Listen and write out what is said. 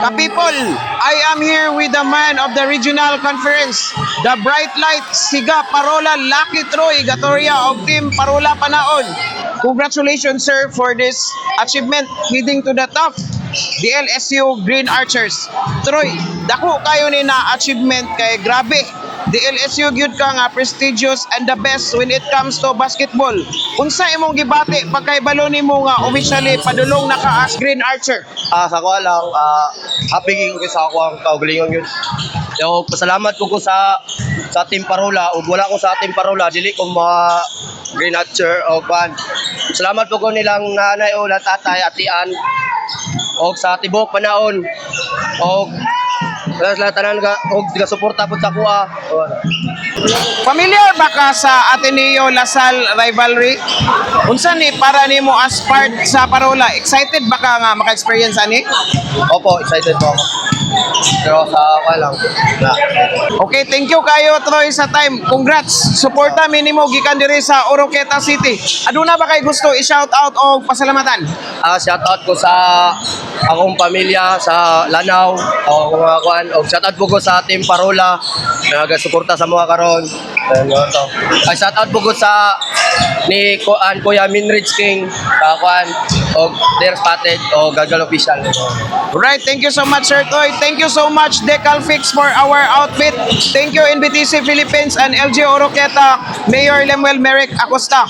People, I am here with the man of the regional conference, the Bright Light, Siga Parola, Lucky Troy, Gatoria of Team Parola Panaon. Congratulations, sir, for this achievement leading to the top, the LSU Green Archers. Troy, dako kayo ni na achievement kay grabe. The LSU gyud ka nga prestigious and the best when it comes to basketball. Unsa imong gibati pagkaibalo nimo nga officially padulong na ka as Green Archer? Sa ko lang, happy ko sa ako ang kaugalingon yun. So, pasalamat ko sa Team Parola. Ug wala ko sa Team Parola, dili ko mga Green Archer o kan. Salamat ko nilang nanay o tatay, atian o sa tibok panaon o lahat tanan ka og suporta pud sa kuha. Familiar ba ka sa Ateneo Lasal rivalry? Unsa ni para nimo as part sa Parola? Excited ba ka nga maka-experience ani? Opo, excited po ako. Pero sa lang. Okay, thank you kayo Troy sa time. Congrats. Suporta minimo gikan diri sa Oroqueta City. Aduna ba kay gusto i-shout out o pasalamatan? Shout out ko sa akong pamilya sa Lanao o mga kuan og shout out ko sa Team Parola nagasuporta sa mga karon. Shout out ko sa ni Kuya Minrich King kuan og their spotted o Gagal official. Right, thank you so much Sir Troy. Thank you so much Decal Fix for our outfit. Thank you NBTC Philippines and LG Oroqueta Mayor Lemuel Merrick Acosta.